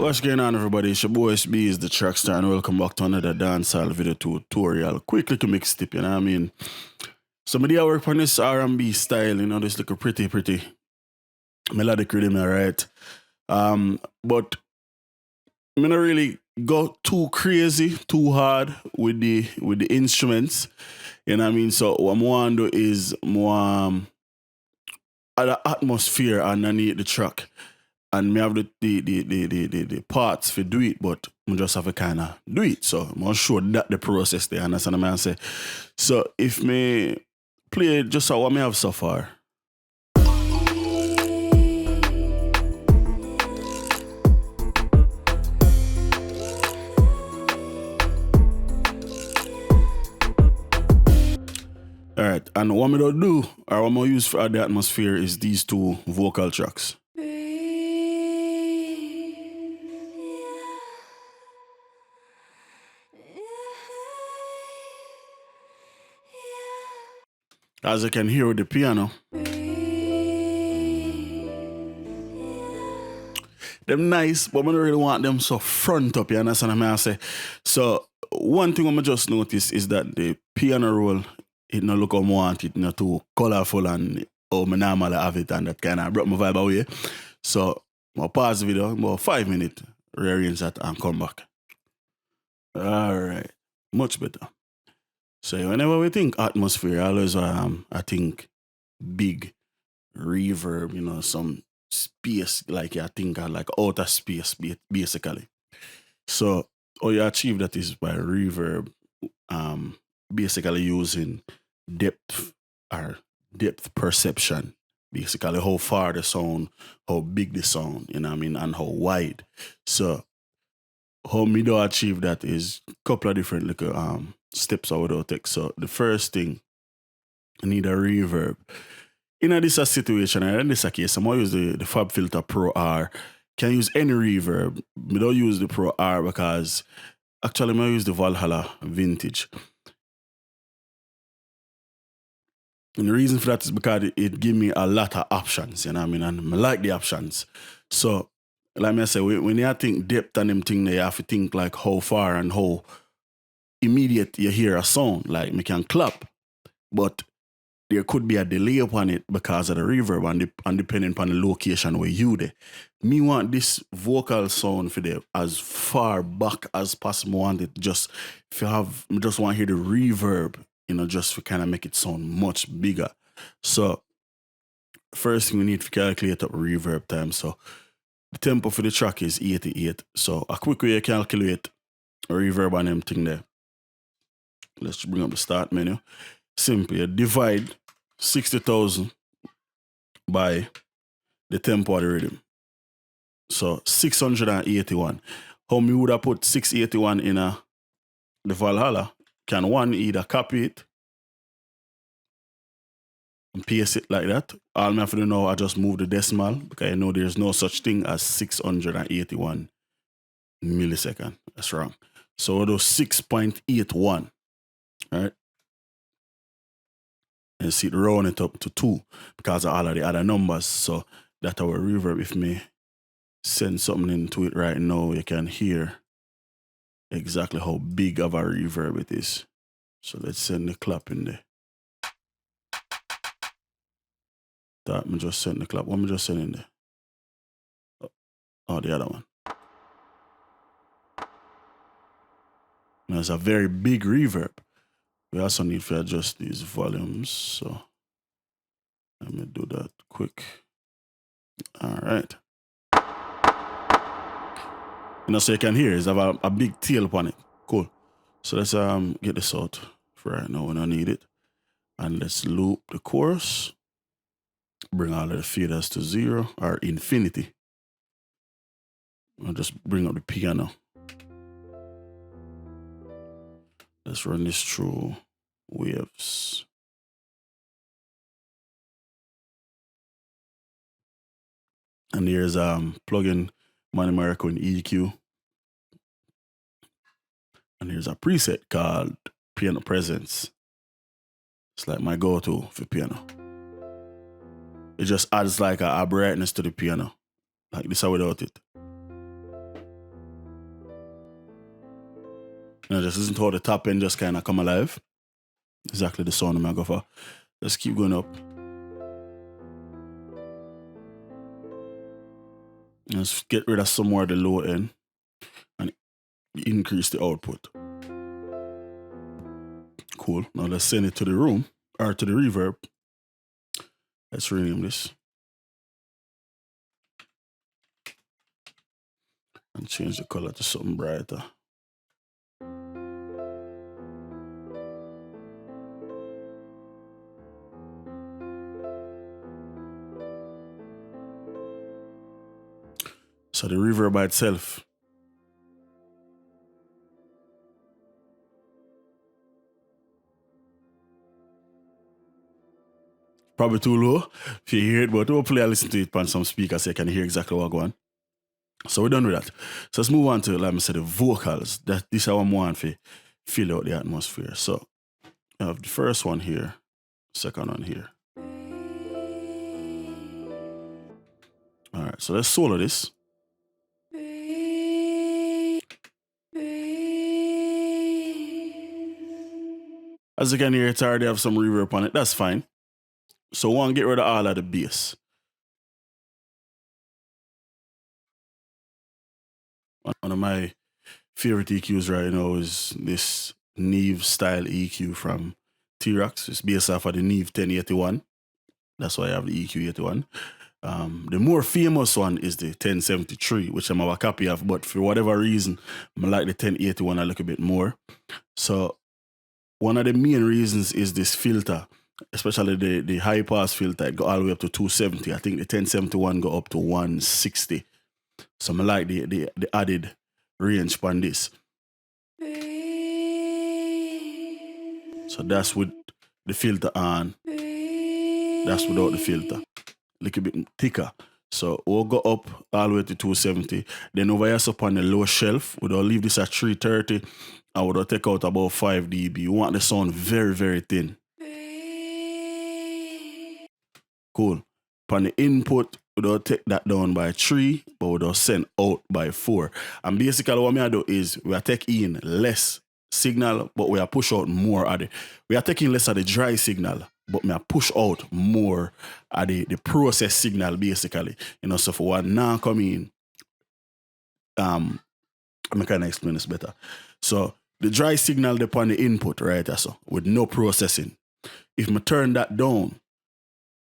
What's going on, everybody? It's your boy Itz-Beez-Da TrackStar, and welcome back to another dancehall video tutorial. Quick little mix tip, you know what I mean? Somebody I work on this R&B style, you know, this look pretty melodic rhythm, right? But I'm not really go too crazy, too hard with the instruments, you know what I mean? So what I want to do is more the atmosphere underneath the track. And me have the parts to do it, but I just have to kind of do it. So I'm going to show that the process there, understand what I say? So if me play just what I have so far. Alright, and what I'm going to do, or what I'm going to use for the atmosphere is these two vocal tracks. As you can hear with the piano, them nice, but I don't really want them so front up, you understand what I say? So one thing I'm just notice is that the piano roll, it not look how I want it, not too colorful and how I normally have it, and that kind of brought my vibe away. So I'll pause the video, about 5 minutes, rearrange that and come back. Alright, much better. So whenever we think atmosphere, I always I think big reverb, you know, some space, like I think like outer space basically. So how you achieve that is by reverb, basically using depth perception, basically how far the sound, how big the sound, you know what I mean, and how wide. So how me do achieve that is a couple of different little steps I would take. So the first thing, I need a reverb. In this situation, and in this case, I'm going to use the FabFilter Pro R. Can use any reverb. I don't use the Pro R because actually I'm going to use the Valhalla Vintage. And the reason for that is because it gives me a lot of options, you know what I mean? And I like the options. So like I say, when you think depth and them thing, you have to think like how far and how immediate you hear a sound. Like me can clap, but there could be a delay upon it because of the reverb and depending upon the location where you there. Me want this vocal sound for the as far back as possible. Want it just if you have me just want to hear the reverb, you know, just to kind of make it sound much bigger. So first thing we need to calculate up reverb time. So the tempo for the track is 88. So a quick way you calculate reverb on them thing there. Let's bring up the start menu. Simply divide 60,000 by the tempo of the rhythm. So 681. How me would have put 681 in the Valhalla? Can one either copy it and paste it like that? All I have to do now, I just move the decimal because I know there's no such thing as 681 millisecond. That's wrong. So we'll do 6.81, right? And see it round it up to 2 because of all of the other numbers. So that's our reverb. If me send something into it right now, you can hear exactly how big of a reverb it is. So let's send the clap in there. That me just send the clap. What me just send in there? Oh, the other one. Now it's a very big reverb. We also need to adjust these volumes. So let me do that quick. All right. You know, so you can hear it's have a big tail upon it. Cool. So let's get this out for right now. We don't need it. And let's loop the chorus. Bring all of the faders to 0 or infinity. I'll just bring up the piano. Let's run this through waves. And here's plugin Money Miracle in EQ. And here's a preset called Piano Presence. It's like my go-to for piano. It just adds like a brightness to the piano. Like this without it. You know, just listen to how the top end just kind of come alive. Exactly the sound I'm going to go for. Let's keep going up. Let's get rid of some more of the low end and increase the output. Cool. Now let's send it to the room or to the reverb. Let's rename this and change the color to something brighter. So the reverb by itself. Probably too low if you hear it, but hopefully I listen to it on some speakers so you can hear exactly what going on. So we're done with that. So let's move on to, like I said, the vocals. This is how I'm want to feel out the atmosphere. So I have the first one here, second one here. All right, so let's solo this. As you can hear, it's already have some reverb on it. That's fine. So one, get rid of all of the bass. One of my favorite EQs right now is this Neve style EQ from T-Rox. It's based off of the Neve 1081. That's why I have the EQ 81. The more famous one is the 1073, which I'm a copy of, but for whatever reason, I like the 1081 a little bit more. So one of the main reasons is this filter, especially the high pass filter. It go all the way up to 270. I think the 1071 go up to 160. So I like the added range on this. So that's with the filter on. That's without the filter. A little bit thicker. So we'll go up all the way to 270. Then over here up on the low shelf, we'll leave this at 330. And we'll take out about 5 dB. You want the sound very, very thin. Cool. On the input, we'll take that down by 3, but we'll send out by 4. And basically what I do is we are taking in less signal, but we are push out more of the. We are taking less of the dry signal, but we are push out more of the process signal basically. You know, so for what now come in, I'm kind of explain this better. So the dry signal depend on the input, right? So with no processing. If I turn that down,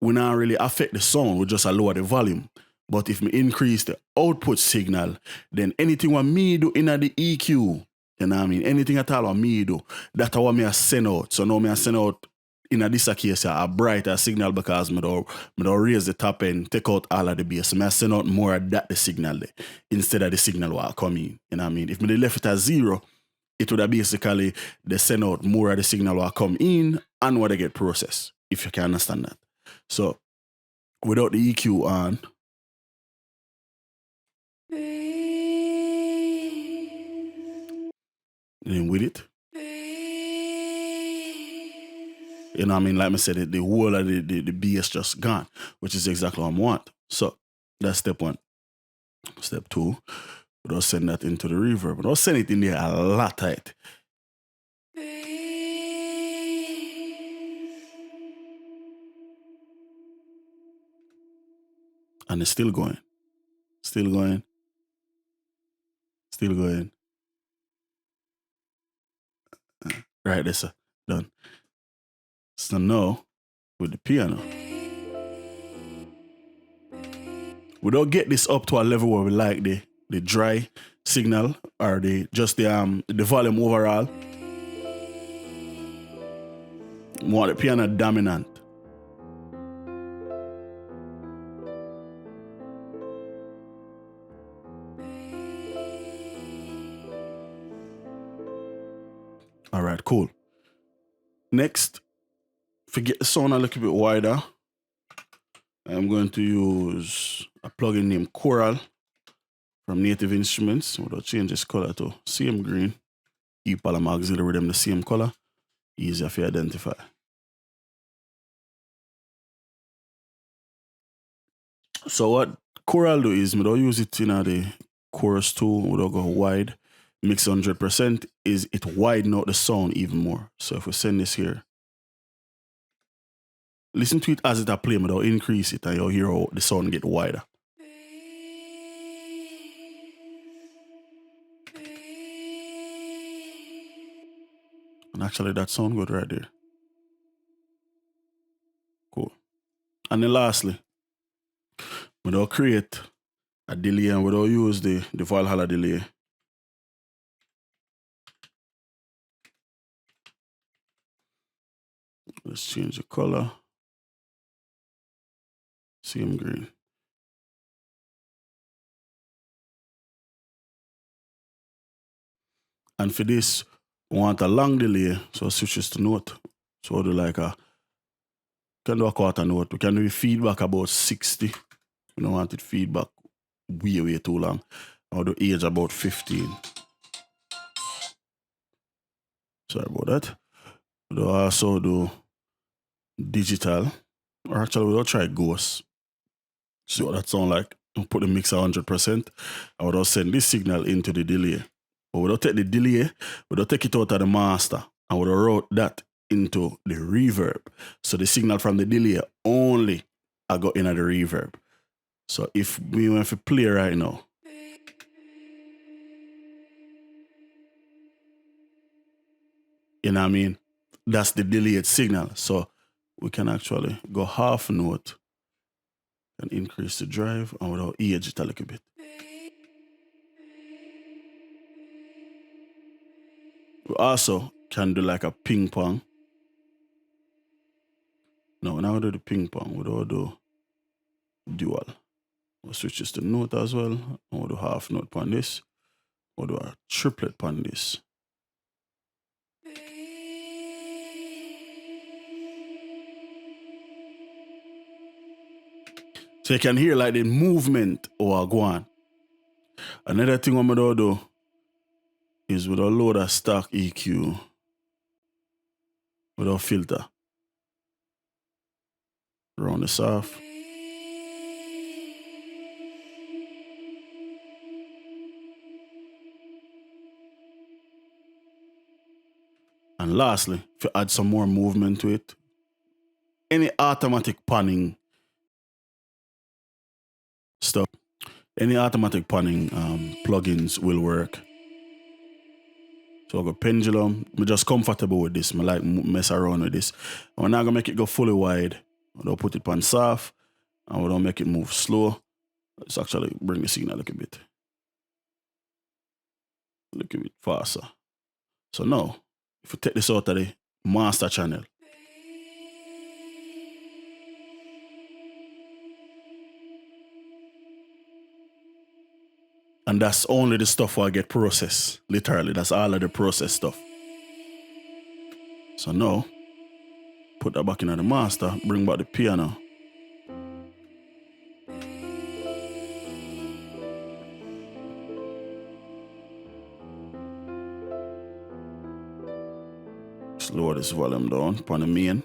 we not really affect the sound, we just lower the volume. But if we increase the output signal, then anything what me do in the EQ, you know what I mean? Anything at all what me do, that's what me send out. So now me send out in this case a brighter signal because me don't raise the top end, take out all of the bass. So I send out more of that the signal there, instead of the signal what come in. You know what I mean? If me left it at 0, it would have basically they send out more of the signal what come in and what they get processed, if you can understand that. So without the EQ on, and with it, you know what I mean? Like I said, the whole of the bass just gone, which is exactly what I want. So that's step 1. Step 2, we'll send that into the reverb. But I'll send it in there a lot tight. And it's still going. Still going. Still going. Right, that's done. So now, with the piano, we don't get this up to a level where we like the dry signal or the volume overall. We want the piano dominant. All right, cool. Next, forget the sound a little bit wider. I'm going to use a plugin named Coral from Native Instruments. We'll change this color to same green. Equal and auxiliary them the same color. Easier to identify. So what Coral do is, we don't use it in the chorus tool, we don't go wide. mix 100% is it widen out the sound even more. So if we send this here, listen to it as it a play, but I'll increase it and you'll hear how the sound get wider. And actually that sound good right there. Cool. And then lastly, we'll create a delay and we'll use the Valhalla delay. Let's change the color. Same green. And for this, we want a long delay, so switch this to note. So we'll do like can do a quarter note. We can do feedback about 60. We don't want it feedback way too long. I'll do age about 15. Sorry about that. We'll also do digital. Or actually, we'll try ghost. See what that sound like. We'll put the mix at 100%. I would also send this signal into the delay. But we'll take the delay, we'll take it out of the master, and we'll route that into the reverb. So the signal from the delay only I got into the reverb. So if we want to play right now, you know what I mean? That's the delayed signal. So we can actually go half note and increase the drive and we'll age it a little bit. We also can do like a ping pong. No, now we do the ping pong. We'll do dual. We'll switch this to note as well. And we'll do half note on this. We'll do a triplet on this. So you can hear like the movement or go on. Another thing I'm gonna do is with a load of stock EQ, with a filter. Round this off. And lastly, if you add some more movement to it, any automatic panning stuff, any automatic panning plugins will work. So I got pendulum. I'm just comfortable with this. I like mess around with this. I'm not gonna make it go fully wide. I'll put it on soft and we don't make it move slow. Let's actually bring the signal a little bit faster. So now, if we take this out of the master channel, and that's only the stuff where I get processed. Literally, that's all of the processed stuff. So now, put that back in the master, bring back the piano. Lower this volume down upon the main.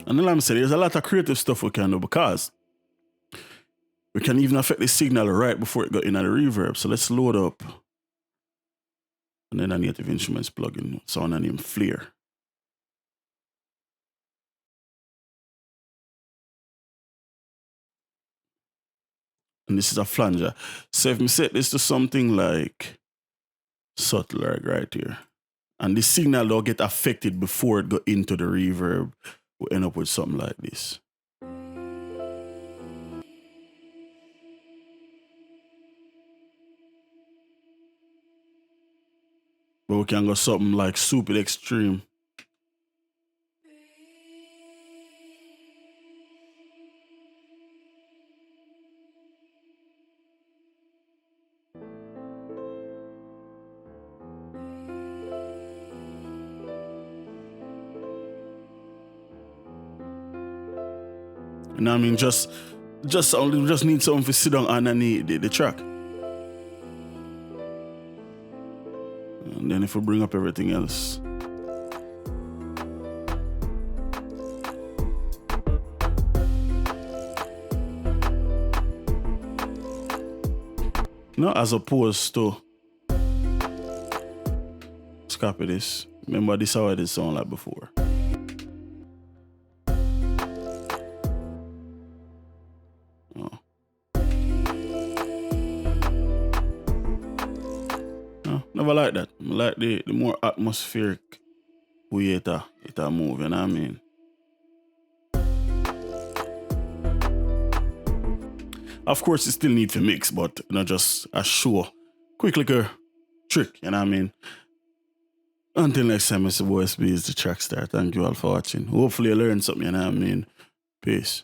And then I'm saying there's a lot of creative stuff we can do because we can even affect the signal right before it got in the reverb. So let's load up. And then a Native Instruments plugin, sound named Flair. And this is a flanger. So if we set this to something like subtle, like right here, and the signal will get affected before it go into the reverb, we'll end up with something like this. But we can go something like super extreme. You know what I mean? Just need something to sit down underneath the track. And then if we bring up everything else. No, as opposed to, let's copy this. Remember, this is how it did sound like before. Oh. No, never like that. I like the more atmospheric way it move, you know what I mean? Of course, it still need to mix, but not just a show. Quick little trick, you know what I mean? Until next time, it's the boy Itz-Beez-Da TrackStar. Thank you all for watching. Hopefully you learned something, you know what I mean? Peace.